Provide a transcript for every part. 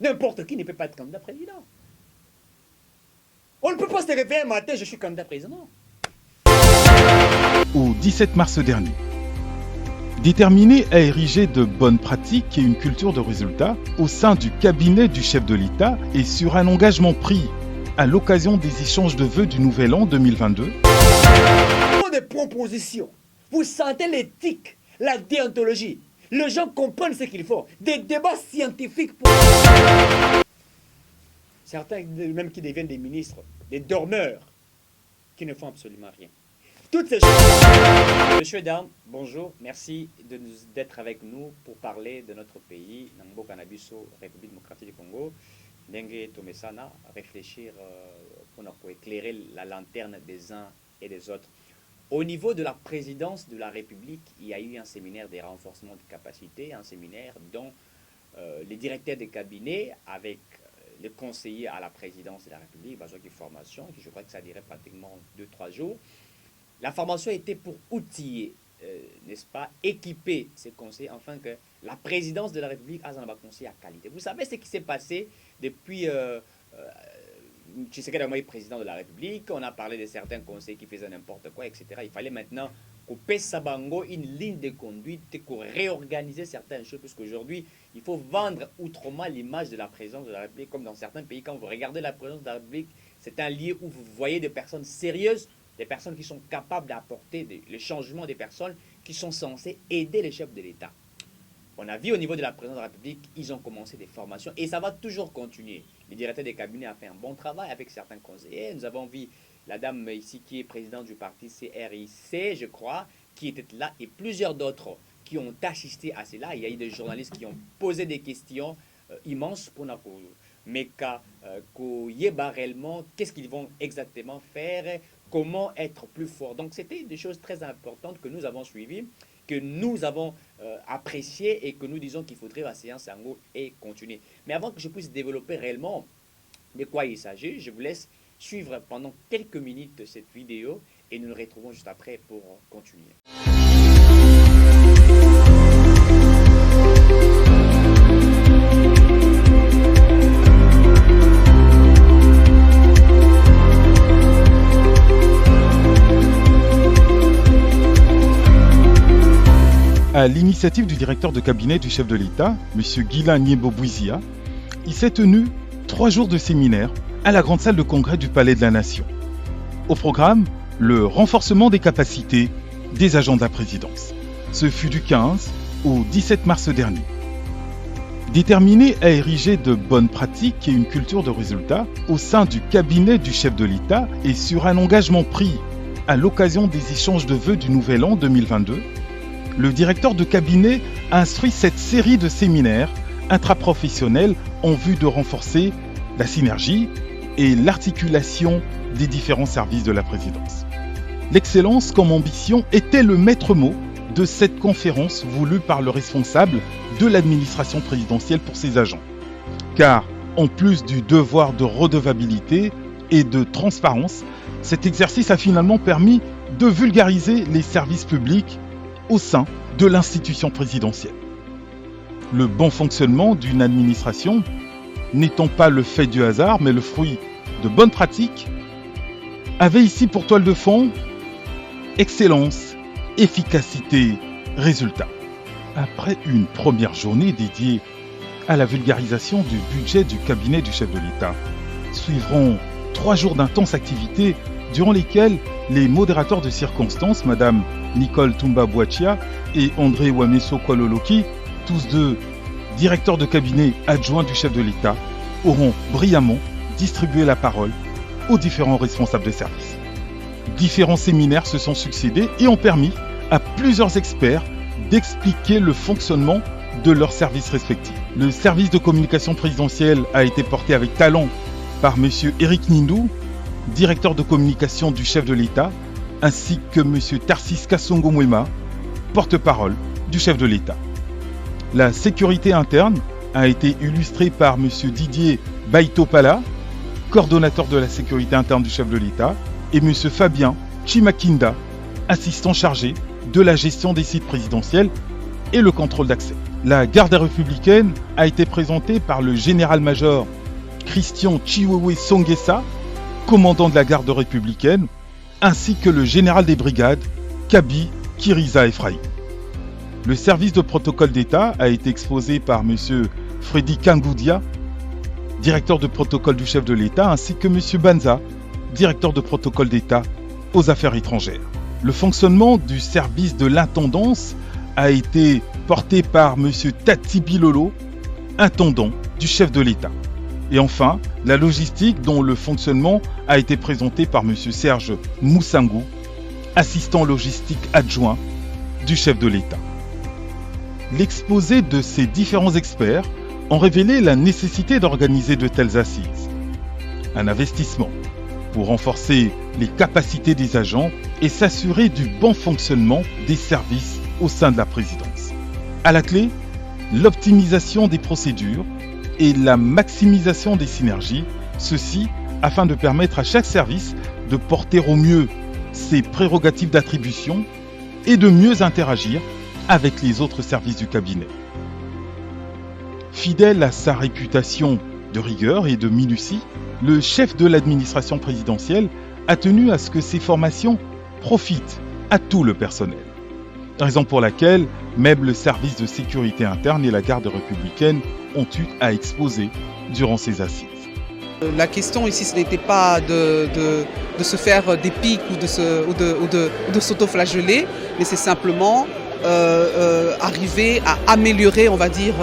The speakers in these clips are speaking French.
N'importe qui ne peut pas être candidat président. On ne peut pas se réveiller un matin, je suis candidat président. Au 17 mars dernier, déterminé à ériger de bonnes pratiques et une culture de résultats au sein du cabinet du chef de l'État et sur un engagement pris à l'occasion des échanges de vœux du Nouvel An 2022. Des propositions, vous sentez l'éthique, la déontologie. Les gens comprennent ce qu'il faut. Des débats scientifiques pour... Certains même qui deviennent des ministres, des dormeurs, qui ne font absolument rien. Toutes ces choses. Monsieur et dames, bonjour, merci d'être avec nous pour parler de notre pays, Nambo Canabiso, République démocratique du Congo. Dengue Tomesana, réfléchir pour éclairer la lanterne des uns et des autres. Au niveau de la présidence de la République, il y a eu un séminaire des renforcements de capacité, un séminaire dont les directeurs de cabinet avec les conseillers à la présidence de la République, besoin de formation, je crois que ça dirait pratiquement 2-3 jours. La formation était pour outiller, n'est-ce pas, équiper ces conseillers, afin que la présidence de la République a un conseiller à qualité. Vous savez ce qui s'est passé depuis Tshisekedi est président de la République, on a parlé de certains conseillers qui faisaient n'importe quoi, etc. Il fallait maintenant couper Sabango une ligne de conduite pour réorganiser certaines choses, puisqu'aujourd'hui, il faut vendre outrement l'image de la présidence de la République, comme dans certains pays, quand vous regardez la présidence de la République, c'est un lieu où vous voyez des personnes sérieuses, des personnes qui sont capables d'apporter le changement, des personnes qui sont censées aider les chefs de l'État. On a vu au niveau de la présidence de la République, ils ont commencé des formations et ça va toujours continuer. Le directeur des cabinets a fait un bon travail avec certains conseillers. Nous avons vu la dame ici qui est présidente du parti CRIC, je crois, qui était là et plusieurs d'autres qui ont assisté à cela. Il y a eu des journalistes qui ont posé des questions immenses pour nous. Mais réellement, qu'est-ce qu'ils vont exactement faire, comment être plus fort. Donc c'était des choses très importantes que nous avons suivies, que nous avons apprécié et que nous disons qu'il faudrait la séance en haut et continuer. Mais avant que je puisse développer réellement de quoi il s'agit, je vous laisse suivre pendant quelques minutes cette vidéo et nous nous retrouvons juste après pour continuer. À l'initiative du directeur de cabinet du chef de l'État, M. Guilain Niebo-Bouizia, il s'est tenu 3 jours de séminaire à la grande salle de congrès du Palais de la Nation. Au programme, le renforcement des capacités des agents de la présidence. Ce fut du 15 au 17 mars dernier. Déterminé à ériger de bonnes pratiques et une culture de résultats au sein du cabinet du chef de l'État et sur un engagement pris à l'occasion des échanges de vœux du Nouvel An 2022, le directeur de cabinet a instruit cette série de séminaires intraprofessionnels en vue de renforcer la synergie et l'articulation des différents services de la présidence. L'excellence comme ambition était le maître mot de cette conférence voulue par le responsable de l'administration présidentielle pour ses agents. Car, en plus du devoir de redevabilité et de transparence, cet exercice a finalement permis de vulgariser les services publics au sein de l'institution présidentielle. Le bon fonctionnement d'une administration n'étant pas le fait du hasard, mais le fruit de bonnes pratiques, avait ici pour toile de fond excellence, efficacité, résultat. Après une première journée dédiée à la vulgarisation du budget du cabinet du chef de l'État, suivront 3 jours d'intense activité durant lesquels les modérateurs de circonstances, Madame Nicole Toumba-Boachia et André Wameso Kwaloloki, tous deux directeurs de cabinet adjoints du chef de l'État, auront brillamment distribué la parole aux différents responsables de service. Différents séminaires se sont succédés et ont permis à plusieurs experts d'expliquer le fonctionnement de leurs services respectifs. Le service de communication présidentielle a été porté avec talent par M. Eric Nindou, directeur de communication du chef de l'État, ainsi que M. Tarsis Kassongo Mwema, porte-parole du chef de l'État. La sécurité interne a été illustrée par M. Didier Baitopala, coordonnateur de la sécurité interne du chef de l'État, et M. Fabien Chimakinda, assistant chargé de la gestion des sites présidentiels et le contrôle d'accès. La garde républicaine a été présentée par le général-major Christian Chiwewe Songesa, commandant de la garde républicaine, ainsi que le général des brigades, Kabi Kiriza Ephraim. Le service de protocole d'État a été exposé par M. Freddy Kangoudia, directeur de protocole du chef de l'État, ainsi que M. Banza, directeur de protocole d'État aux affaires étrangères. Le fonctionnement du service de l'intendance a été porté par M. Tati Bilolo, intendant du chef de l'État. Et enfin, la logistique dont le fonctionnement a été présenté par M. Serge Moussangou, assistant logistique adjoint du chef de l'État. L'exposé de ces différents experts ont révélé la nécessité d'organiser de telles assises. Un investissement pour renforcer les capacités des agents et s'assurer du bon fonctionnement des services au sein de la présidence. À la clé, l'optimisation des procédures et la maximisation des synergies, ceci afin de permettre à chaque service de porter au mieux ses prérogatives d'attribution et de mieux interagir avec les autres services du cabinet. Fidèle à sa réputation de rigueur et de minutie, le chef de l'administration présidentielle a tenu à ce que ces formations profitent à tout le personnel. Raison pour laquelle même le service de sécurité interne et la garde républicaine ont eu à exposer durant ces assises. La question ici, ce n'était pas de se faire des pics ou de s'auto-flageller, mais c'est simplement arriver à améliorer, on va dire,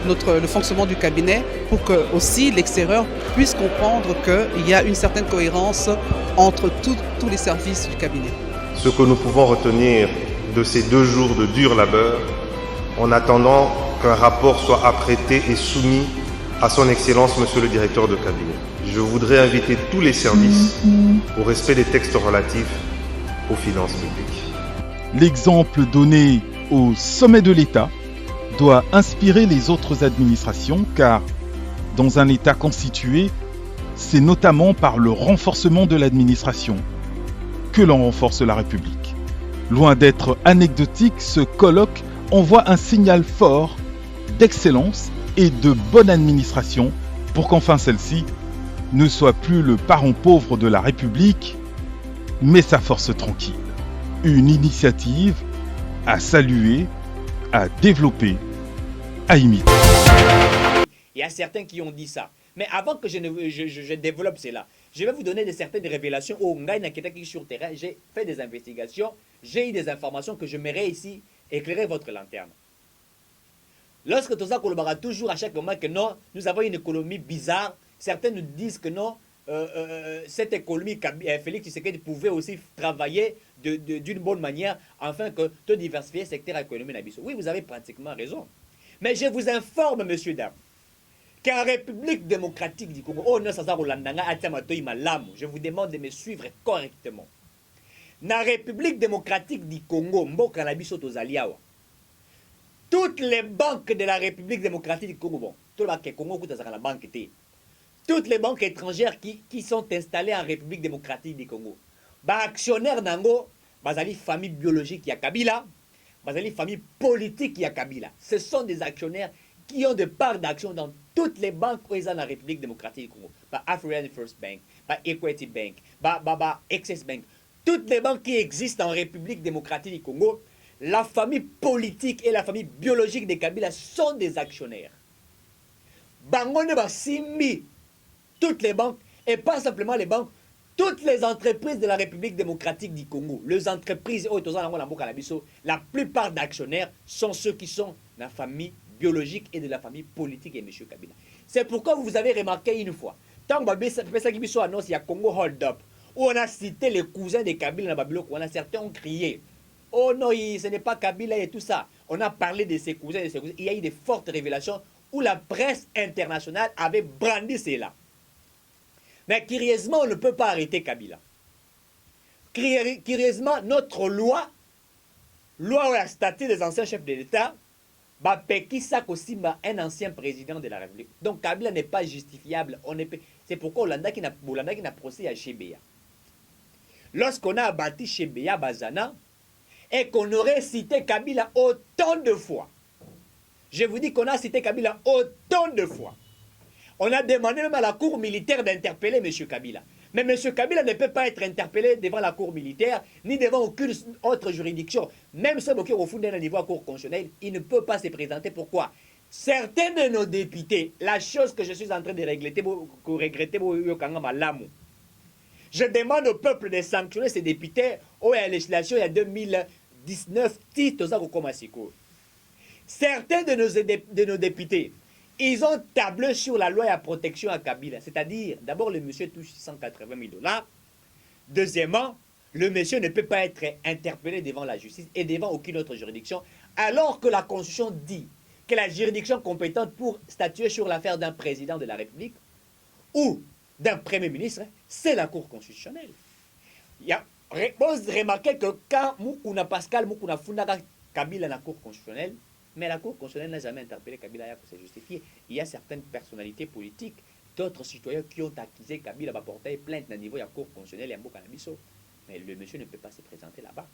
le fonctionnement du cabinet pour que aussi l'extérieur puisse comprendre qu'il y a une certaine cohérence entre tous les services du cabinet. Ce que nous pouvons retenir de ces 2 jours de dur labeur, en attendant qu'un rapport soit apprêté et soumis à son Excellence, Monsieur le Directeur de cabinet. Je voudrais inviter tous les services au respect des textes relatifs aux finances publiques. L'exemple donné au sommet de l'État doit inspirer les autres administrations car, dans un État constitué, c'est notamment par le renforcement de l'administration que l'on renforce la République. Loin d'être anecdotique, ce colloque envoie un signal fort d'excellence et de bonne administration pour qu'enfin celle-ci ne soit plus le parent pauvre de la République, mais sa force tranquille. Une initiative à saluer, à développer, à imiter. Il y a certains qui ont dit ça. Mais avant que je développe cela, je vais vous donner certaines révélations. Au Ngaï Naketaki sur terrain, j'ai fait des investigations, j'ai eu des informations que je mets ici éclairer votre lanterne. Lorsque tout ça collaborera toujours à chaque moment que non, nous avons une économie bizarre, certains nous disent que non, cette économie, Félix Tshisekedi pouvait aussi travailler d'une bonne manière afin que de diversifier le secteur économique. Oui, vous avez pratiquement raison. Mais je vous informe, messieurs, dames, qu'en République démocratique du Congo, je vous demande de me suivre correctement. Dans la République démocratique du Congo, toutes les banques de la République démocratique du Congo, toutes les banques étrangères qui sont installées en République démocratique du Congo, actionnaires nango, bazali famille biologique ya Kabila, bazali famille politique ya Kabila. Ce sont des actionnaires qui ont des parts d'action dans toutes les banques qui sont dans la République démocratique du Congo. African First Bank, Equity Bank, Access Bank. Toutes les banques qui existent en République démocratique du Congo, la famille politique et la famille biologique de Kabila sont des actionnaires. Bangone Simbi, toutes les banques, et pas simplement les banques, toutes les entreprises de la République démocratique du Congo, les entreprises, la plupart d'actionnaires sont ceux qui sont de la famille biologique et de la famille politique de M. Kabila. C'est pourquoi vous avez remarqué une fois, tant que annonce, il y a Congo Hold Up, où on a cité les cousins de Kabila dans Babylone, où certains ont crié, oh non, ce n'est pas Kabila et tout ça. On a parlé de ses cousins, Il y a eu de fortes révélations où la presse internationale avait brandi cela. Mais curieusement, on ne peut pas arrêter Kabila. Curieusement, notre loi ou la statut des anciens chefs de l'État, Peki Sakosimba, un ancien président de la République. Donc Kabila n'est pas justifiable. C'est pourquoi Olanda qui n'a procédé à Chebeya. Lorsqu'on a abattu Chebeya Bazana, et qu'on aurait cité Kabila autant de fois, Je vous dis qu'on a cité Kabila autant de fois. On a demandé même à la cour militaire d'interpeller M. Kabila. Mais M. Kabila ne peut pas être interpellé devant la cour militaire, ni devant aucune autre juridiction. Même si au fond d'un niveau à cour constitutionnelle, il ne peut pas se présenter. Pourquoi? Certains de nos députés, la chose que je suis en train de regretter, je demande au peuple de sanctionner ces députés au la législation il y a 2019, certains de nos députés, ils ont tablé sur la loi à protection à Kabila. C'est-à-dire, d'abord, le monsieur touche 180 000 $. Deuxièmement, le monsieur ne peut pas être interpellé devant la justice et devant aucune autre juridiction, alors que la Constitution dit que la juridiction compétente pour statuer sur l'affaire d'un président de la République ou d'un Premier ministre, c'est la Cour constitutionnelle. Il y a remarqué que quand Moukouna Pascal, Moukouna Fundaka Kabila la Cour constitutionnelle, mais la Cour constitutionnelle n'a jamais interpellé Kabila pour se justifier. Il y a certaines personnalités politiques, d'autres citoyens qui ont accusé Kabila va porter plainte à niveau de la Cour constitutionnelle et à Mbokanabiso. Mais le monsieur ne peut pas se présenter là-bas.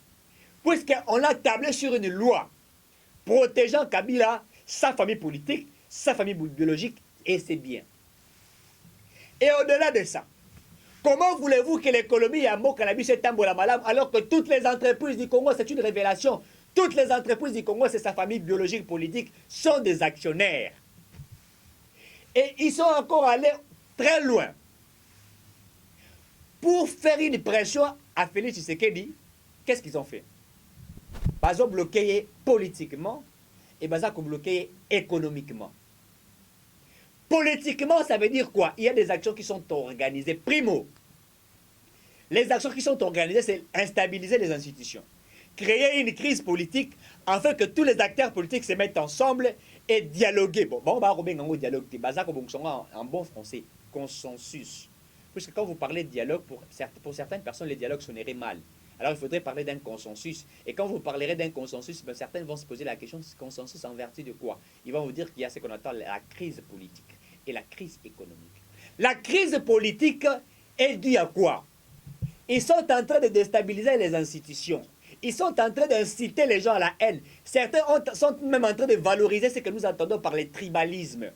Puisqu'on a tablé sur une loi protégeant Kabila, sa famille politique, sa famille biologique et ses biens. Et au-delà de ça, comment voulez-vous que l'économie à Mbokanabiso est tambola malam alors que toutes les entreprises du Congo, c'est une révélation. Toutes les entreprises du Congo, c'est sa famille biologique, politique, sont des actionnaires. Et ils sont encore allés très loin pour faire une pression à Félix Tshisekedi. Qu'est-ce qu'ils ont fait? Ils ont bloqué politiquement et ils ont bloqué économiquement. Politiquement, ça veut dire quoi? Il y a des actions qui sont organisées. Primo, les actions qui sont organisées, c'est instabiliser les institutions. Créer une crise politique afin que tous les acteurs politiques se mettent ensemble et dialoguer. Bon, on va remettre un dialogue. En bon français, consensus. Puisque quand vous parlez de dialogue, pour certaines personnes, les dialogues sonneraient mal. Alors il faudrait parler d'un consensus. Et quand vous parlerez d'un consensus, ben, certains vont se poser la question, ce consensus en vertu de quoi? Ils vont vous dire qu'il y a ce qu'on appelle la crise politique et la crise économique. La crise politique est due à quoi? Ils sont en train de déstabiliser les institutions. Ils sont en train d'inciter les gens à la haine. Certains sont même en train de valoriser ce que nous entendons par les tribalismes.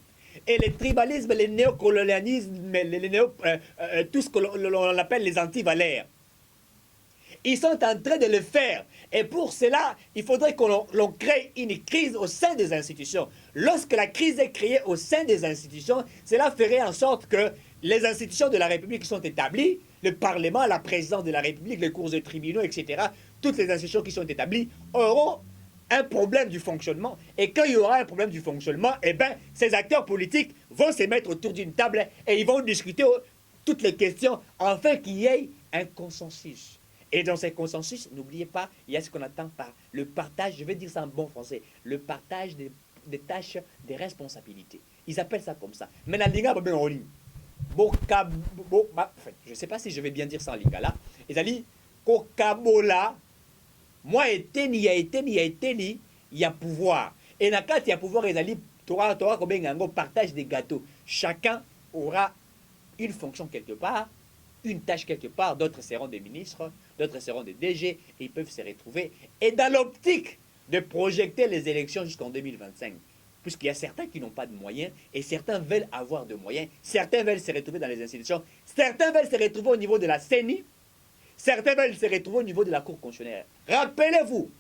Et les tribalismes, les néocolonialismes, tout ce que l'on appelle les antivalaires. Ils sont en train de le faire. Et pour cela, il faudrait qu'on crée une crise au sein des institutions. Lorsque la crise est créée au sein des institutions, cela ferait en sorte que les institutions de la République qui sont établies, le Parlement, la présidence de la République, les cours de tribunaux, etc., toutes les institutions qui sont établies auront un problème du fonctionnement. Et quand il y aura un problème du fonctionnement, eh bien, ces acteurs politiques vont se mettre autour d'une table et ils vont discuter toutes les questions afin qu'il y ait un consensus. Et dans ces consensus, n'oubliez pas, il y a ce qu'on attend par le partage, je vais dire ça en bon français, le partage des tâches, des responsabilités. Ils appellent ça comme ça. Mais la Liga, je ne sais pas si je vais bien dire ça en lingala. Ils ont dit, Kokabola, moi, il y a pouvoir. Et dans il y a pouvoir, ils ont dit, tu auras un partage des gâteaux. Chacun aura une fonction quelque part, une tâche quelque part, d'autres seront des ministres, d'autres seront des DG, et ils peuvent se retrouver. Et dans l'optique de projeter les élections jusqu'en 2025, puisqu'il y a certains qui n'ont pas de moyens, et certains veulent avoir de moyens, certains veulent se retrouver dans les institutions, certains veulent se retrouver au niveau de la CENI, certains veulent se retrouver au niveau de la Cour constitutionnelle. Rappelez-vous,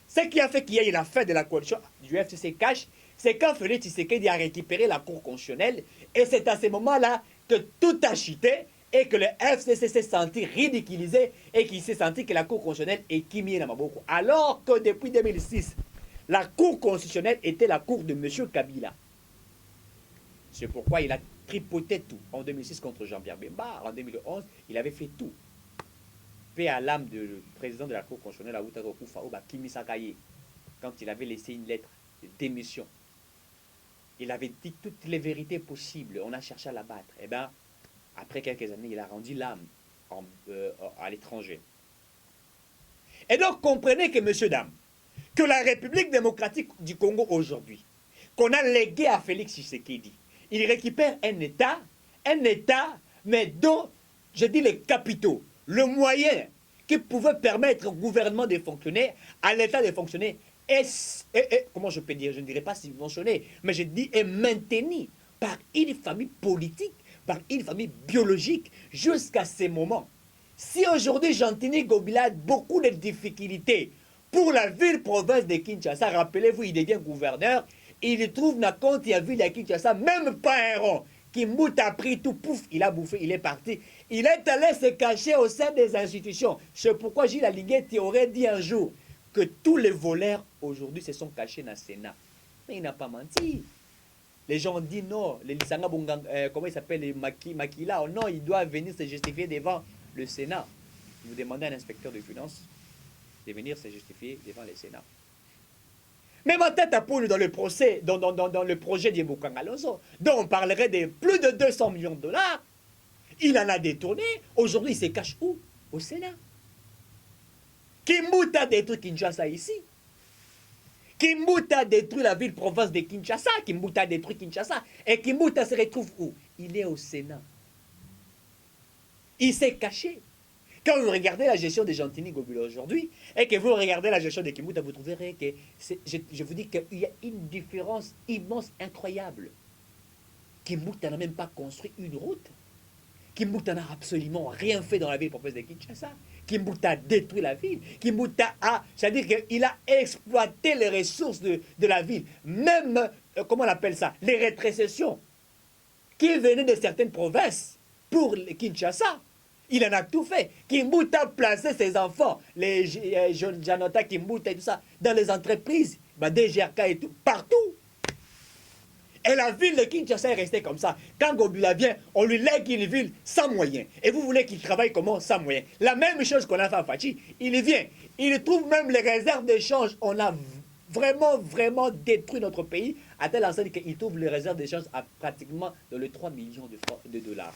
ce qui a fait qu'il y ait la fin de la coalition du FCC Cash, c'est quand Félix Tshisekedi a récupéré la Cour constitutionnelle, et c'est à ce moment-là que tout a chuté, et que le FCC s'est senti ridiculisé et qu'il s'est senti que la Cour constitutionnelle est Kimi Namaboko. Alors que depuis 2006, la Cour constitutionnelle était la Cour de M. Kabila. C'est pourquoi il a tripoté tout. En 2006 contre Jean-Pierre Bemba, en 2011, il avait fait tout. Paix à l'âme du président de la Cour constitutionnelle, Aoutaro Koufaoba, Kimi Sakaye, quand il avait laissé une lettre de démission. Il avait dit toutes les vérités possibles. On a cherché à l'abattre. Eh bien, après quelques années, il a rendu l'âme à l'étranger. Et donc, comprenez que, messieurs, dames, que la République démocratique du Congo aujourd'hui, qu'on a légué à Félix Tshisekedi, il récupère un État, mais dont, je dis les capitaux, le moyen qui pouvait permettre au gouvernement de fonctionner, à l'État de fonctionner, comment je peux dire, je ne dirais pas subventionné, mais je dis est maintenu par une famille politique, par une famille biologique jusqu'à ce moment. Si aujourd'hui Jean-Tini Gobila a beaucoup de difficultés pour la ville-province de Kinshasa, rappelez-vous, il devient gouverneur, il trouve na compte, il a vu la Kinshasa, même pas un rond. Kimbout a pris tout, pouf, il a bouffé, il est parti. Il est allé se cacher au sein des institutions. C'est pourquoi Gilles Aliguette aurait dit un jour que tous les voleurs aujourd'hui se sont cachés dans le Sénat. Mais il n'a pas menti. Les gens ont dit non, les Lisanga Bungang, comment il s'appelle, les Makila, oh non, il doit venir se justifier devant le Sénat. Vous demandez à un inspecteur de finances de venir se justifier devant le Sénat. Même en tête à poule dans le procès, dans le projet d'Yebukang Alonso, dont on parlerait de plus de 200 millions de dollars, il en a détourné. Aujourd'hui, il se cache où? Au Sénat. Kimbout a détruit Kinshasa ici. Kimbout a détruit la ville-province de Kinshasa. Kimbout a détruit Kinshasa. Et Kimbout se retrouve où? Il est au Sénat. Il s'est caché. Quand vous regardez la gestion de Jean-Tini Gobila aujourd'hui, et que vous regardez la gestion de Kimbuta, vous trouverez que, je vous dis qu'il y a une différence immense, incroyable. Kimbuta n'a même pas construit une route. Kimbuta n'a absolument rien fait dans la ville province de Kinshasa. Kimbuta a détruit la ville. Kimbuta a, c'est-à-dire qu'il a exploité les ressources de la ville. Même, comment on appelle ça, les rétrocessions qui venaient de certaines provinces pour Kinshasa. Il en a tout fait. Kimbuta a placé ses enfants, les Janota Kimbuta et tout ça, dans les entreprises, des GRK et tout, partout. Et la ville de Kinshasa est restée comme ça. Quand Gobila vient, on lui lègue une ville sans moyens. Et vous voulez qu'il travaille comment? Sans moyens. La même chose qu'on a fait à Fachi. Il vient, il trouve même les réserves d'échange. On a vraiment détruit notre pays, à telle enseigne qu'il trouve les réserves d'échange à pratiquement dans les 3 millions de dollars.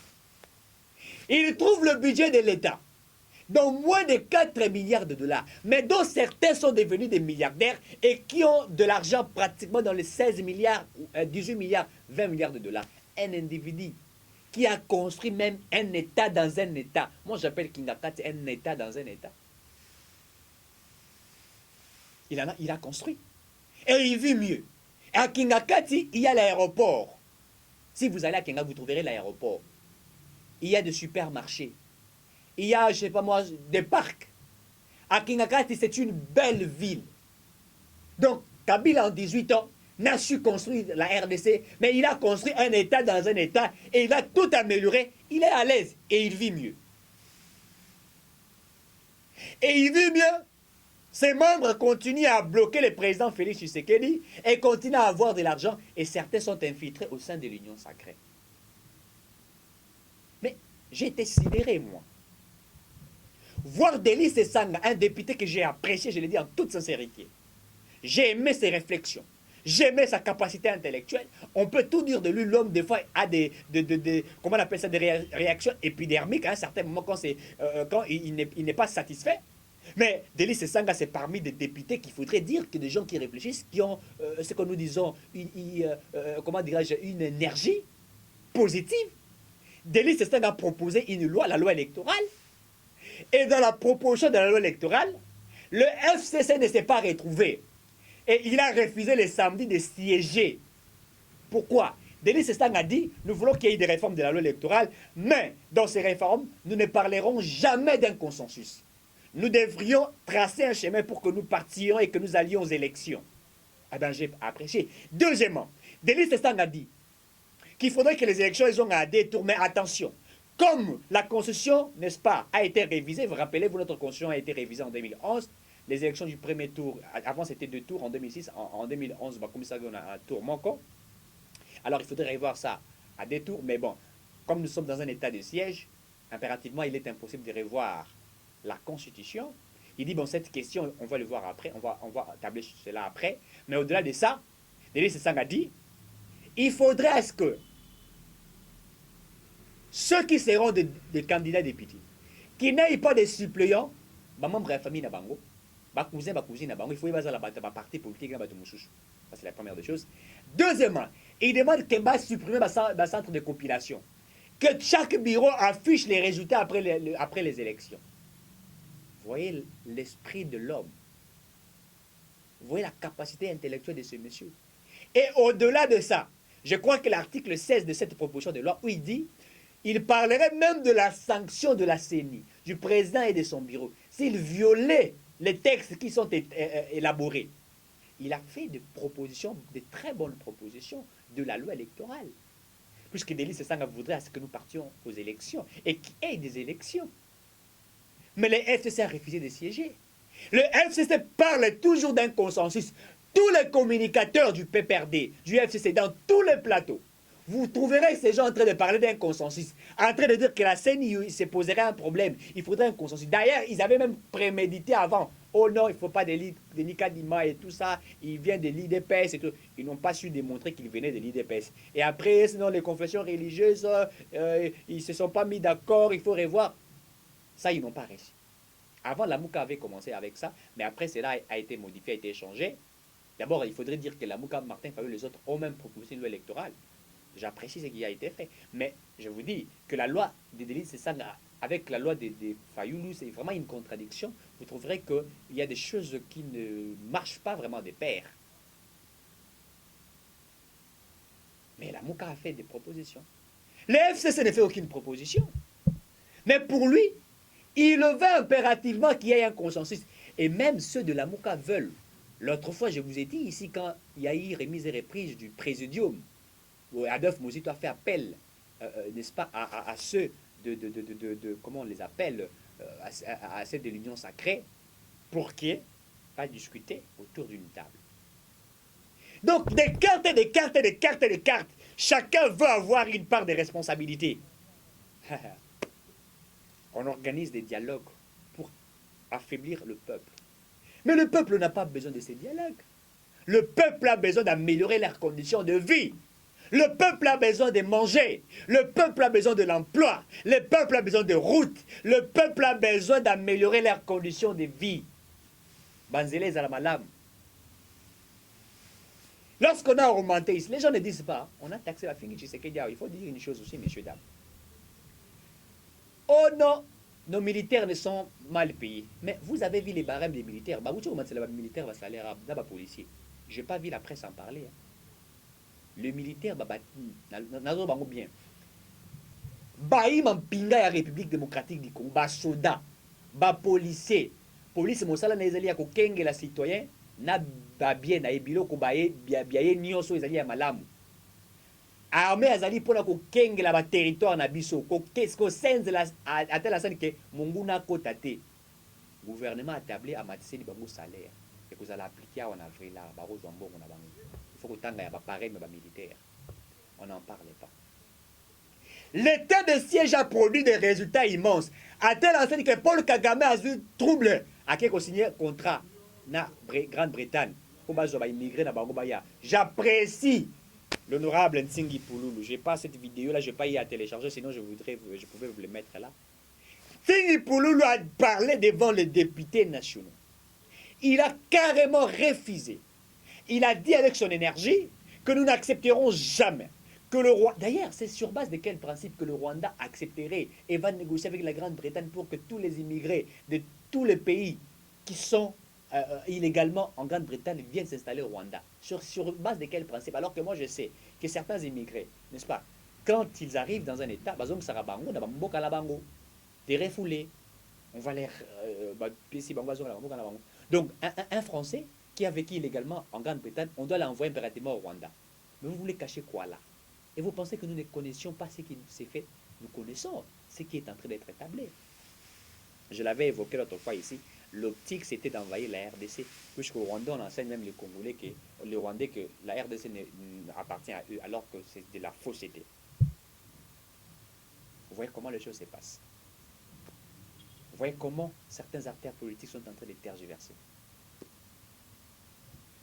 Il trouve le budget de l'État dans moins de 4 milliards de dollars, mais dont certains sont devenus des milliardaires et qui ont de l'argent pratiquement dans les 16 milliards, 18 milliards, 20 milliards de dollars. Un individu qui a construit même un État dans un État. Moi, j'appelle Kingakati un État dans un État. Il a construit. Et il vit mieux. Et à Kingakati, il y a l'aéroport. Si vous allez à Kinga, vous trouverez l'aéroport. Il y a des supermarchés. Il y a, je ne sais pas moi, des parcs. À Kingakati, c'est une belle ville. Donc, Kabila, en 18 ans, n'a su construire la RDC, mais il a construit un État dans un État et il a tout amélioré. Il est à l'aise et il vit mieux. Et il vit mieux. Ses membres continuent à bloquer le président Félix Tshisekedi et continuent à avoir de l'argent et certains sont infiltrés au sein de l'Union sacrée. Mais j'ai été sidéré, moi. Voir Delis Esanga, un député que j'ai apprécié, je l'ai dit en toute sincérité. J'ai aimé ses réflexions. J'ai aimé sa capacité intellectuelle. On peut tout dire de lui. L'homme, des fois, a comment on appelle ça, des réactions épidermiques à un certain moment quand il n'est pas satisfait. Mais Delis Esanga, c'est parmi des députés qu'il faudrait dire que des gens qui réfléchissent, qui ont, ce que nous disons, comment dirais-je, une énergie positive. Delis Esanga a proposé une loi, la loi électorale. Et dans la proposition de la loi électorale, le FCC ne s'est pas retrouvé. Et il a refusé le samedi de siéger. Pourquoi? Denis Sestang a dit, nous voulons qu'il y ait des réformes de la loi électorale, mais dans ces réformes, nous ne parlerons jamais d'un consensus. Nous devrions tracer un chemin pour que nous partions et que nous allions aux élections. Ah ben, j'ai apprécié. Deuxièmement, Denis Sestang a dit qu'il faudrait que les élections aient un détour, mais attention, comme la Constitution, n'est-ce pas, a été révisée, vous rappelez-vous, notre Constitution a été révisée en 2011, les élections du premier tour, avant c'était 2 tours en 2006, en 2011, comme ça, on a un tour manquant. Alors il faudrait revoir ça à 2 tours, mais bon, comme nous sommes dans un état de siège, impérativement, il est impossible de revoir la Constitution. Il dit, bon, cette question, on va le voir après, on va tabler sur cela après, mais au-delà de ça, Denis Sessang a dit, il faudrait à ce que ceux qui seront des candidats députés, qui n'aient pas de suppléants, membres de la famille na bango, cousine na bango, il faut y avoir la partie politique na bato mouchouchou. Ça c'est la première des choses. Deuxièmement, il demande que va supprimer le centre de compilation, que chaque bureau affiche les résultats après les élections. Vous voyez l'esprit de l'homme. Vous voyez la capacité intellectuelle de ce monsieur. Et au-delà de ça, je crois que l'article 16 de cette proposition de loi, où il dit, il parlerait même de la sanction de la CENI, du président et de son bureau, s'il violait les textes qui sont élaborés. Il a fait des propositions, de très bonnes propositions de la loi électorale. Puisque Delis Sanga voudrait à ce que nous partions aux élections et qu'il y ait des élections. Mais le FCC a refusé de siéger. Le FCC parle toujours d'un consensus. Tous les communicateurs du PPRD, du FCC, dans tous les plateaux, vous trouverez ces gens en train de parler d'un consensus, en train de dire que la CENI se poserait un problème, il faudrait un consensus. D'ailleurs, ils avaient même prémédité avant. Oh non, il ne faut pas des Nicadima et tout ça, il vient de l'IDPS et tout. Ils n'ont pas su démontrer qu'il venait de l'IDPS. Et après, sinon, les confessions religieuses, ils ne se sont pas mis d'accord, il faut revoir. Ça, ils n'ont pas réussi. Avant, la Mouka avait commencé avec ça, mais après, cela a été modifié, a été changé. D'abord, il faudrait dire que la Mouka, Martin Fayulu et les autres ont même proposé une loi électorale. J'apprécie ce qui a été fait. Mais je vous dis que la loi des délits, c'est ça, avec la loi des Fayulu, c'est vraiment une contradiction. Vous trouverez qu'il y a des choses qui ne marchent pas vraiment de pair. Mais la Mouka a fait des propositions. Le FCC ne fait aucune proposition. Mais pour lui, il veut impérativement qu'il y ait un consensus. Et même ceux de la Mouka veulent. L'autre fois, je vous ai dit ici, quand il y a eu remise et reprise du présidium, où Adolphe Mozito a fait appel, n'est-ce pas, à ceux comment on les appelle, à ceux de l'Union sacrée, pour qu'il n'y ait pas discuter autour d'une table. Donc, des cartes et des cartes et des cartes et des cartes. Chacun veut avoir une part de responsabilité. On organise des dialogues pour affaiblir le peuple. Mais le peuple n'a pas besoin de ces dialogues. Le peuple a besoin d'améliorer leurs conditions de vie. Le peuple a besoin de manger. Le peuple a besoin de l'emploi. Le peuple a besoin de routes. Le peuple a besoin d'améliorer leurs conditions de vie. Banzele Zalamalam. Lorsqu'on a augmenté ici, les gens ne disent pas, on a taxé la Fingui Tshisekedi. Il faut dire une chose aussi, messieurs, dames. Oh non, nos militaires ne sont mal payés. Mais vous avez vu les barèmes des militaires. Bah, vous savez, les militaires va salaire à policiers. Je n'ai pas vu la presse en parler. Le militaire, bah, bien. Baïm en pinga la République démocratique du Congo, bah, soldat, bah, policier. Police, mon salaire, les alliés, kenge la citoyen, na babien, na ebilo, ko baye, biaye, nyoso, les alliés à malamu. Armée azali pour ko kenge la territoire na biso, ko qu'est-ce que sense la à telle scène que monguna kotate. Gouvernement a tablé à matisse di bango salaire. Et que vous allez appliquer en avril là, baro zombo on a bango. Il faut que tanga ya ba pareil mais ba militaire. On n'en parle pas. L'état de siège a produit des résultats immenses. À telle enseigne que Paul Kagame a eu trouble à qui a signé contrat na Grande-Bretagne. Pour bazo ba immigré na bango baya. J'apprécie l'honorable Nsingi Pouloulou. Je n'ai pas cette vidéo-là, je n'ai pas y à télécharger, sinon je pouvais vous le mettre là. Nsingi Pouloulou a parlé devant les députés nationaux. Il a carrément refusé. Il a dit avec son énergie que nous n'accepterons jamais que le roi... D'ailleurs, c'est sur base de quel principe que le Rwanda accepterait et va négocier avec la Grande-Bretagne pour que tous les immigrés de tous les pays qui sont illégalement en Grande-Bretagne viennent s'installer au Rwanda. Sur base de quel principe? Alors que moi je sais que certains immigrés, n'est-ce pas, quand ils arrivent dans un état, des refoulés, on va les... Donc un Français qui a vécu illégalement en Grande-Bretagne, on doit l'envoyer impérativement au Rwanda. Mais vous voulez cacher quoi là? Et vous pensez que nous ne connaissions pas ce qui s'est fait? Nous connaissons ce qui est en train d'être établi. Je l'avais évoqué l'autre fois ici. L'optique, c'était d'envahir la RDC. Puisqu'au Rwanda, on enseigne même les Congolais, les Rwandais, que la RDC appartient à eux, alors que c'est de la fausseté. Vous voyez comment les choses se passent. Vous voyez comment certains acteurs politiques sont en train de tergiverser.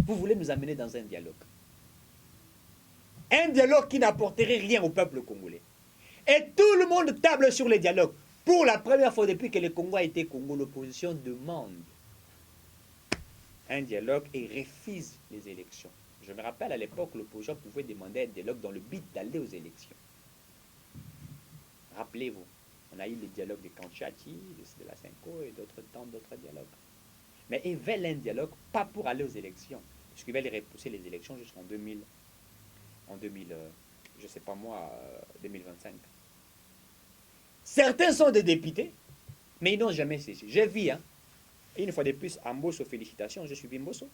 Vous voulez nous amener dans un dialogue. Un dialogue qui n'apporterait rien au peuple congolais. Et tout le monde table sur les dialogues. Pour la première fois depuis que le Congo a été Congo, l'opposition demande un dialogue et refuse les élections. Je me rappelle à l'époque, l'opposition pouvait demander un dialogue dans le but d'aller aux élections. Rappelez-vous, on a eu le dialogue de Kanchati, de la Cinco et d'autres dialogues. Mais ils veulent un dialogue, pas pour aller aux élections. Parce qu'ils veulent repousser les élections jusqu'en 2000, je sais pas moi, 2025. Certains sont des députés, mais ils n'ont jamais cessé. J'ai vu, hein, une fois de plus, à Mbosso, félicitations, je suis Mbosso.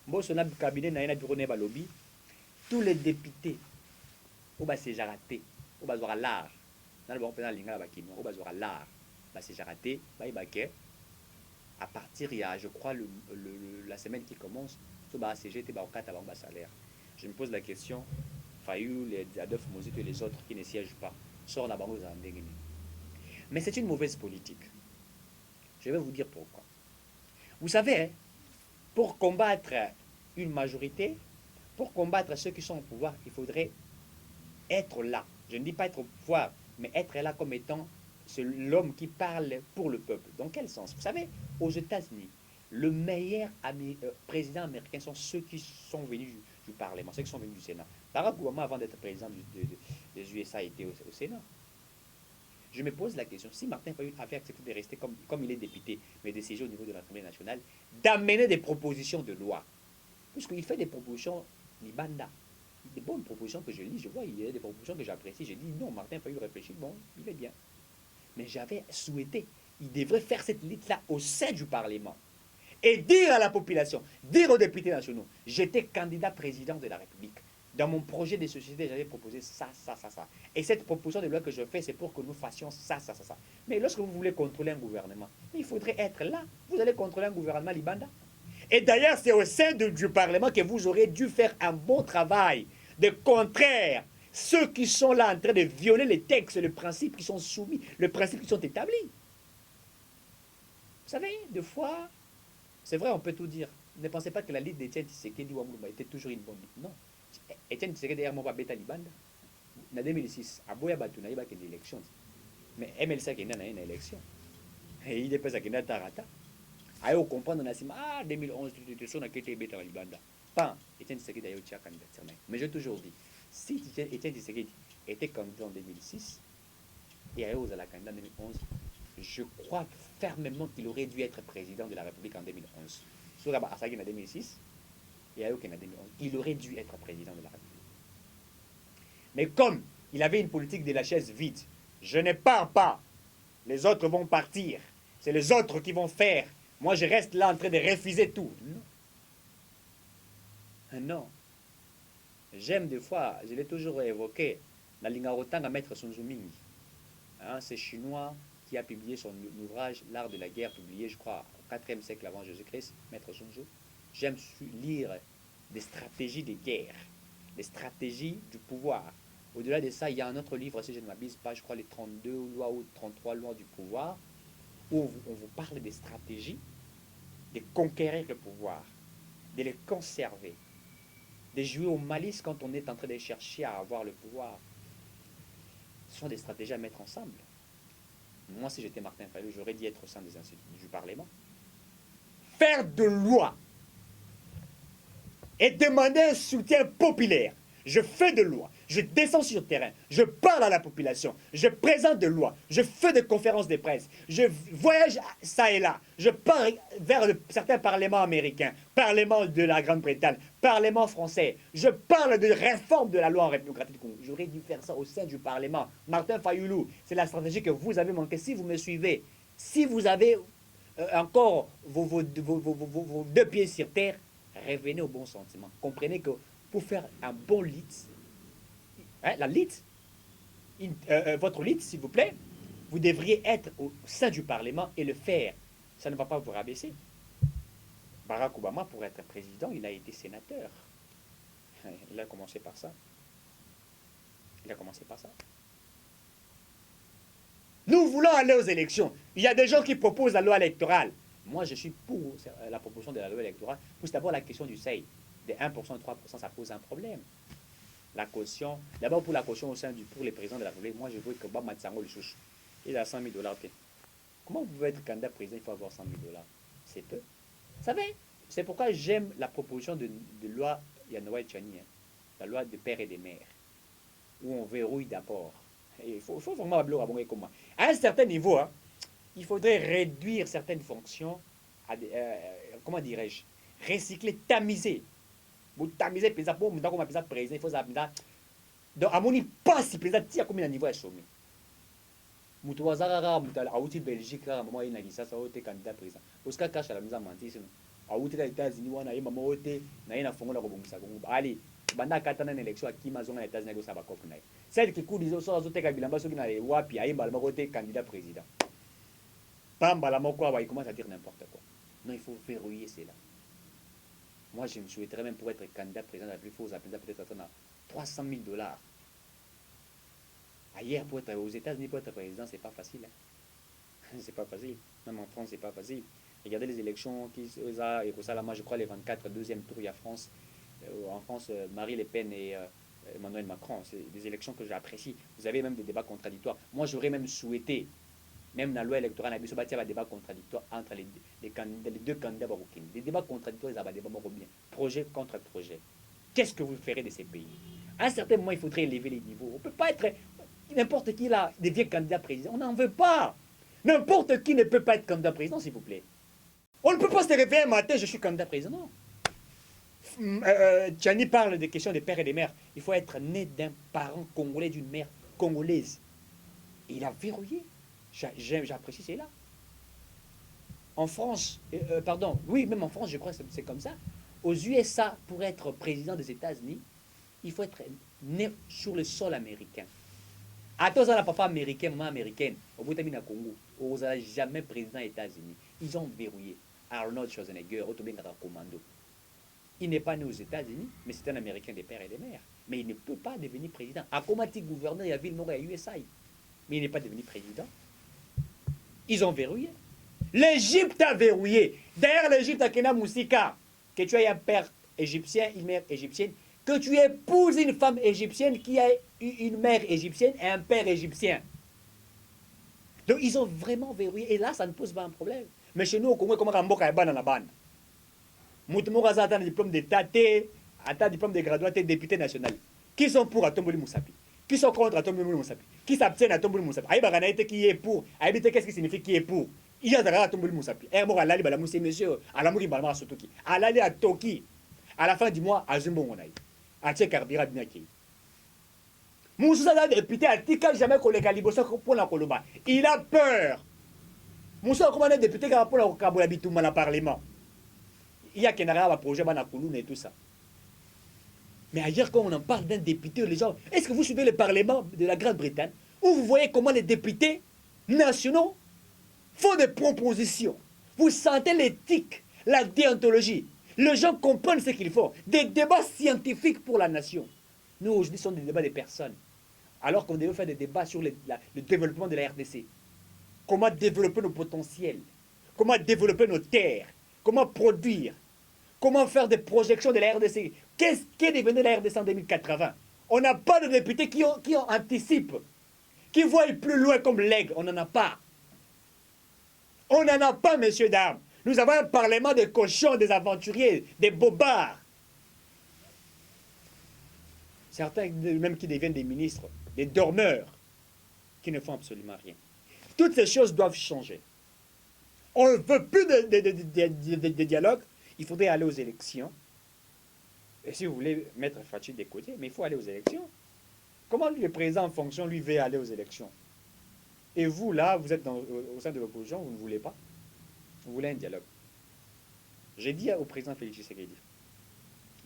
Mbosso n'a cabinet, n'a bureau, n'a lobby. Tous les députés, au bas c'est raté, au bas aura l'art. Dans le bon pénal, il y a au bas aura l'art. Bah c'est raté, bah il baquet. À partir, il y a, je crois, la semaine qui commence, bah CGT, bah au 4 avant, bah salaire. Je me pose la question, Fayou, les Adolphe Mozito et les autres qui ne siègent pas, sortent la banque aux Andéguéné. Mais c'est une mauvaise politique. Je vais vous dire pourquoi. Vous savez, hein, pour combattre une majorité, pour combattre ceux qui sont au pouvoir, il faudrait être là. Je ne dis pas être au pouvoir, mais être là comme étant l'homme qui parle pour le peuple. Dans quel sens? Vous savez, aux États-Unis, le meilleur président américain sont ceux qui sont venus du Parlement, ceux qui sont venus du Sénat. Barack Obama, avant d'être président des USA, était au Sénat. Je me pose la question, si Martin Fayulu avait accepté de rester comme il est député, mais de siéger au niveau de l'Assemblée nationale, d'amener des propositions de loi, puisqu'il fait des propositions Libanda, des bonnes propositions que je lis, je vois, il y a des propositions que j'apprécie, je dis non, Martin Fayulu réfléchit, bon, il est bien. Mais j'avais souhaité, il devrait faire cette lutte-là au sein du Parlement et dire à la population, dire aux députés nationaux, j'étais candidat président de la République. Dans mon projet de société, j'avais proposé ça. Et cette proposition de loi que je fais, c'est pour que nous fassions ça. Mais lorsque vous voulez contrôler un gouvernement, il faudrait être là. Vous allez contrôler un gouvernement Libanda. Et d'ailleurs, c'est au sein du Parlement que vous aurez dû faire un bon travail de contraire ceux qui sont là en train de violer les textes, les principes qui sont soumis, les principes qui sont établis. Vous savez, des fois, c'est vrai, on peut tout dire. Ne pensez pas que la lutte d'Étienne Tshisekedi Ouamoulou était toujours une bonne lutte. Non. Etienne Tshisekedi d'ailleurs m'a bêta Libanda. En 2006, à Boya Batouna, il y a eu une élection. Mais MLC qui a une élection. Et il dépasse à Kenda Tarata. A eu comprendre, on a dit, ah, 2011, tu es qui était bêta Libanda. Pas, Etienne Tshisekedi a eu une candidature. Mais j'ai toujours dit, si Etienne Tshisekedi était candidat en 2006 et a eu à la candidat en 2011, je crois fermement qu'il aurait dû être président de la République en 2011. Sur la Asagi en 2006, et à en 2011, il aurait dû être président de la République. Mais comme il avait une politique de la chaise vide, je ne pars pas, les autres vont partir, c'est les autres qui vont faire, moi je reste là en train de refuser tout. Non. Non. J'aime des fois, je l'ai toujours évoqué, la Lingarotanga Maître Sun Tzu Ming. Hein, c'est chinois qui a publié son ouvrage L'art de la guerre, publié je crois au 4e siècle avant Jésus-Christ, Maître Sun Tzu. J'aime lire des stratégies de guerre, des stratégies du pouvoir. Au-delà de ça, il y a un autre livre, si je ne m'abuse pas, je crois les 32 lois ou 33 lois du pouvoir, où on vous parle des stratégies de conquérir le pouvoir, de les conserver, de jouer au malice quand on est en train de chercher à avoir le pouvoir. Ce sont des stratégies à mettre ensemble. Moi, si j'étais Martin Fayulu, j'aurais dû être au sein des institutions du Parlement. Faire de loi et demander un soutien populaire. Je fais de loi, je descends sur le terrain, je parle à la population, je présente des lois, je fais des conférences de presse, je voyage ça et là, je pars vers certains parlements américains, parlement de la Grande-Bretagne, parlement français, je parle de réforme de la loi en République démocratique du Congo. J'aurais dû faire ça au sein du Parlement. Martin Fayulu, c'est la stratégie que vous avez manquée. Si vous me suivez, si vous avez encore vos deux pieds sur terre, revenez au bon sentiment. Comprenez que pour faire un bon lit, hein, la lit, votre lit, s'il vous plaît, vous devriez être au sein du Parlement et le faire. Ça ne va pas vous rabaisser. Barack Obama, pour être président, il a été sénateur. Il a commencé par ça. Nous voulons aller aux élections. Il y a des gens qui proposent la loi électorale. Moi, je suis pour la proposition de la loi électorale. Pousse d'abord la question du seuil. De 1% et 3%, ça pose un problème. La caution, d'abord pour la caution au sein pour les présidents de la République, moi je veux que Bob Matsango le chouche. Il a 100 000 $. Comment vous pouvez être candidat président, il faut avoir 100 000 $? C'est peu. Vous savez, c'est pourquoi j'aime la proposition de loi Yanoa Tchani, hein, la loi de père et de mère, où on verrouille d'abord. Il faut vraiment abonder comme moi. À un certain niveau, hein, il faudrait réduire certaines fonctions comment dirais-je, recycler, tamiser. Vous tamisez président pour me dire président président, il faut ça. Donc, à mon avis, pas si président tient combien de niveau est chômé. Mutu wazara mutu auti Belgique là maman ina kisasa wote candidat président. Oscar Cash la nous a menti sinon. Auti les États-Unis wana ye maman wote na ina fongo la kobongisa Kongo. Ali banda katana na élection akima zonga na États-Unis go saba kofu naye. Celle qui coule izo so zote ka bilamba soki na wapi aye mbala wote candidat président. Pamba la moko il commence à dire n'importe quoi. Non, il faut verrouiller cela. Moi, je me souhaiterais même pour être candidat président de la République, il faut peut-être attendre $300,000. Ailleurs, pour être aux États-Unis, pour être président, c'est pas facile. Hein. C'est pas facile. Même en France, c'est pas facile. Regardez les élections qui moi, je crois les 24 deuxième tour, il y a France. En France, Marie Le Pen et Emmanuel Macron. C'est des élections que j'apprécie. Vous avez même des débats contradictoires. Moi, j'aurais même souhaité, même dans la loi électorale, il y a des débats contradictoires entre les deux candidats marocains. Des débats contradictoires, il y a des débats marocains. Projet contre projet. Qu'est-ce que vous ferez de ces pays? À un certain moment, il faudrait élever les niveaux. On ne peut pas être... N'importe qui là devient candidat président. On n'en veut pas. N'importe qui ne peut pas être candidat président, s'il vous plaît. On ne peut pas se réveiller un matin, je suis candidat président. Non. Gianni parle des questions des pères et des mères. Il faut être né d'un parent congolais, d'une mère congolaise. Il a verrouillé. J'apprécie cela. En France, oui, même en France, je crois que c'est comme ça. Aux USA, pour être président des États-Unis, il faut être né sur le sol américain. À tous les papa américain, maman américaine, au bout de Congo, on n'a jamais président des États-Unis. Ils ont verrouillé Arnold Schwarzenegger, commando. Il n'est pas né aux États-Unis, mais c'est un Américain des pères et des mères. Mais il ne peut pas devenir président. À Komati, gouverneur, il y a ville nord et USA. Mais il n'est pas devenu président. Ils ont verrouillé. L'Égypte a verrouillé. D'ailleurs, l'Égypte a Kena Moussika, que tu aies un père égyptien, une mère égyptienne, que tu épouses une femme égyptienne qui a une mère égyptienne et un père égyptien. Donc ils ont vraiment verrouillé. Et là, ça ne pose pas un problème. Mais chez nous, au Congo, comment Ramboka est ban dans la banne. Moutoumora a un diplôme d'état, un diplôme de graduat, député national. Qui sont pour Atomboli Moussapi? Qui sont contre Atomboli Moussapi? Qui s'abstiennent à Atomboli Moussapi? Aïe, qui est pour? Aïe, qu'est-ce qui signifie qui est pour? Il y a des Atomboli Moussapi. Aïe, Alali, Balamoussé, monsieur, Alamouri, Balama, Sotoki. Alali à Toki. À la fin du mois, à Zumbongonaï. À Tchekarbira, Binaki. Moussa, député, à Tika, jamais collègue à Libosa pour la Koloba. Il a peur. Moussa, comment est député pour la Kabola Bitouma, le Parlement? Il y a un projet, Banakouloun et tout ça. Mais ailleurs, quand on en parle d'un député, les gens, est-ce que vous suivez le Parlement de la Grande-Bretagne, où vous voyez comment les députés nationaux font des propositions? Vous sentez l'éthique, la déontologie. Les gens comprennent ce qu'il faut. Des débats scientifiques pour la nation. Nous, aujourd'hui, ce sont des débats des personnes. Alors qu'on devait faire des débats sur le développement de la RDC. Comment développer nos potentiels? Comment développer nos terres? Comment produire? Comment faire des projections de la RDC? Qu'est-ce qui est devenu la RDC en 2080? On n'a pas de députés qui anticipent, qui voient plus loin comme l'aigle. On n'en a pas. On n'en a pas, messieurs, dames. Nous avons un parlement des cochons, des aventuriers, des bobards. Certains même qui deviennent des ministres, des dormeurs, qui ne font absolument rien. Toutes ces choses doivent changer. On ne veut plus de dialogue. Il faudrait aller aux élections. Et si vous voulez mettre Fachi de côté, mais il faut aller aux élections. Comment le président en fonction, lui, veut aller aux élections? Et vous, là, vous êtes au sein de l'opposition, vous ne voulez pas. Vous voulez un dialogue. J'ai dit au président Félix Tshisekedi,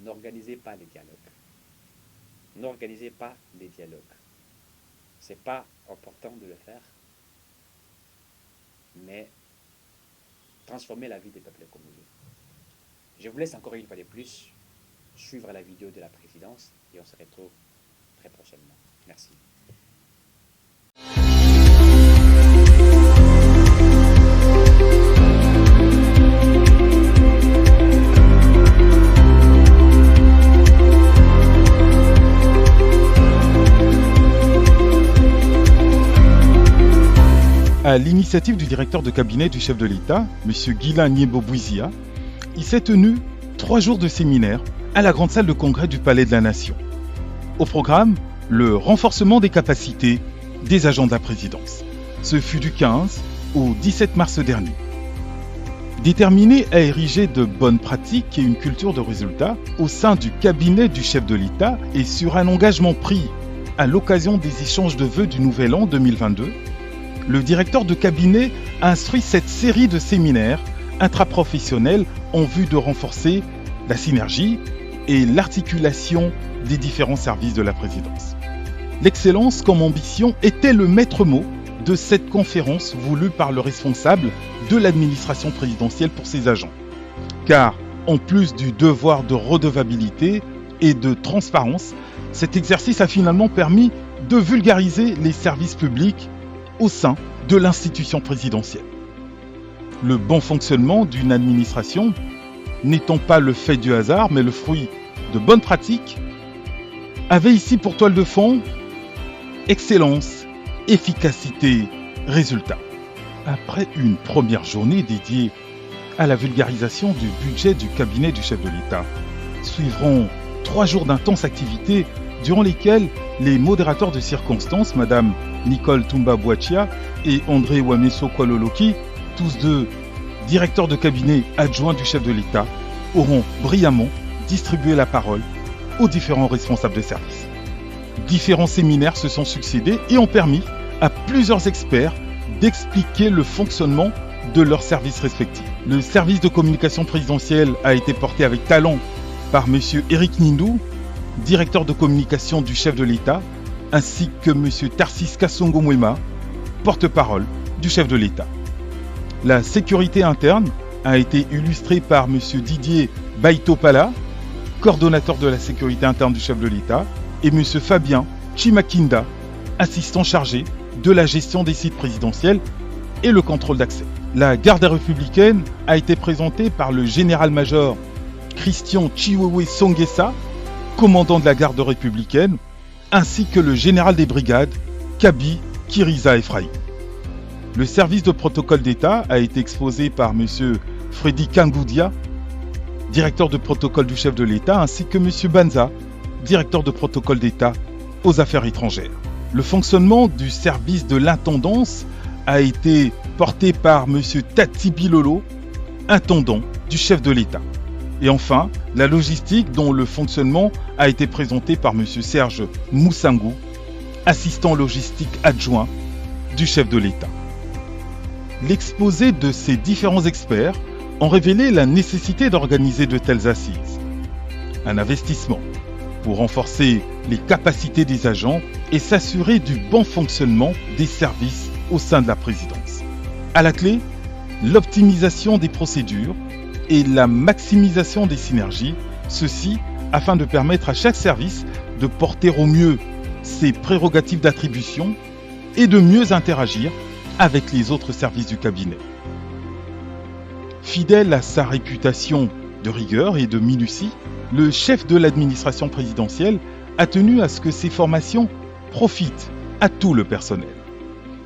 n'organisez pas les dialogues. N'organisez pas les dialogues. Ce n'est pas important de le faire, mais transformer la vie des peuples congolais. Je vous laisse encore une fois de plus suivre la vidéo de la présidence et on se retrouve très prochainement. Merci. À l'initiative du directeur de cabinet du chef de l'État, M. Guilain Niebo-Bouizia, il s'est tenu 3 jours de séminaire à la grande salle de congrès du Palais de la Nation. Au programme, le renforcement des capacités des agents de la présidence. Ce fut du 15 au 17 mars dernier. Déterminé à ériger de bonnes pratiques et une culture de résultats au sein du cabinet du chef de l'État et sur un engagement pris à l'occasion des échanges de vœux du Nouvel An 2022, le directeur de cabinet a instruit cette série de séminaires intraprofessionnels en vue de renforcer la synergie et l'articulation des différents services de la présidence. L'excellence comme ambition était le maître mot de cette conférence voulue par le responsable de l'administration présidentielle pour ses agents. Car, en plus du devoir de redevabilité et de transparence, cet exercice a finalement permis de vulgariser les services publics au sein de l'institution présidentielle. Le bon fonctionnement d'une administration n'étant pas le fait du hasard, mais le fruit de bonnes pratiques, avait ici pour toile de fond excellence, efficacité, résultat. Après une première journée dédiée à la vulgarisation du budget du cabinet du chef de l'État, suivront 3 jours d'intenses activités durant lesquelles les modérateurs de circonstances, Madame Nicole Toumba-Boachia et André Wameso Kwaloloki, tous deux directeurs de cabinet adjoints du chef de l'État, auront brillamment distribué la parole aux différents responsables de service. Différents séminaires se sont succédés et ont permis à plusieurs experts d'expliquer le fonctionnement de leurs services respectifs. Le service de communication présidentielle a été porté avec talent par M. Eric Nindou, directeur de communication du chef de l'État, ainsi que M. Tarsis Kassongo Mwema, porte-parole du chef de l'État. La sécurité interne a été illustrée par M. Didier Baitopala, coordonnateur de la sécurité interne du chef de l'État, et M. Fabien Chimakinda, assistant chargé de la gestion des sites présidentiels et le contrôle d'accès. La garde républicaine a été présentée par le général-major Christian Chiwewe Songesa, commandant de la garde républicaine, ainsi que le général des brigades, Kabi Kiriza Ephraïm. Le service de protocole d'État a été exposé par M. Freddy Kangoudia, directeur de protocole du chef de l'État, ainsi que M. Banza, directeur de protocole d'État aux affaires étrangères. Le fonctionnement du service de l'intendance a été porté par M. Tati Bilolo, intendant du chef de l'État. Et enfin, la logistique dont le fonctionnement a été présenté par M. Serge Moussangou, assistant logistique adjoint du chef de l'État. L'exposé de ces différents experts ont révélé la nécessité d'organiser de telles assises. Un investissement pour renforcer les capacités des agents et s'assurer du bon fonctionnement des services au sein de la présidence. À la clé, l'optimisation des procédures et la maximisation des synergies, ceci afin de permettre à chaque service de porter au mieux ses prérogatives d'attribution et de mieux interagir avec les autres services du cabinet. Fidèle à sa réputation de rigueur et de minutie, le chef de l'administration présidentielle a tenu à ce que ces formations profitent à tout le personnel.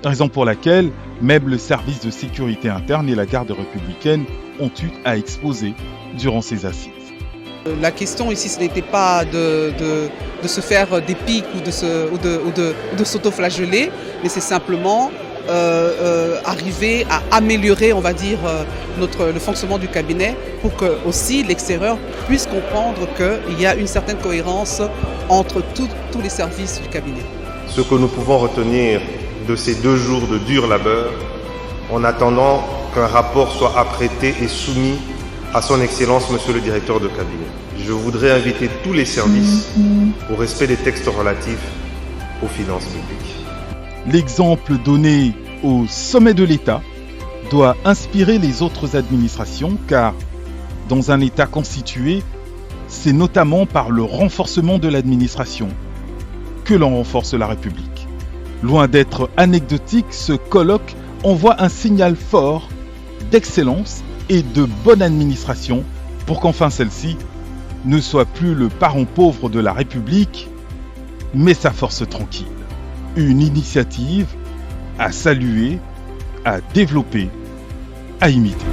Raison pour laquelle même le service de sécurité interne et la garde républicaine ont eu à exposer durant ces assises. La question ici, ce n'était pas de se faire des pics ou de s'auto-flageller, mais c'est simplement arriver à améliorer, on va dire, le fonctionnement du cabinet pour que aussi l'extérieur puisse comprendre qu'il y a une certaine cohérence entre tous les services du cabinet. Ce que nous pouvons retenir de ces 2 jours de dur labeur, en attendant qu'un rapport soit apprêté et soumis à son Excellence, Monsieur le Directeur de cabinet. Je voudrais inviter tous les services au respect des textes relatifs aux finances publiques. L'exemple donné au sommet de l'État doit inspirer les autres administrations car, dans un État constitué, c'est notamment par le renforcement de l'administration que l'on renforce la République. Loin d'être anecdotique, ce colloque envoie un signal fort d'excellence et de bonne administration pour qu'enfin celle-ci ne soit plus le parent pauvre de la République, mais sa force tranquille. Une initiative à saluer, à développer, à imiter.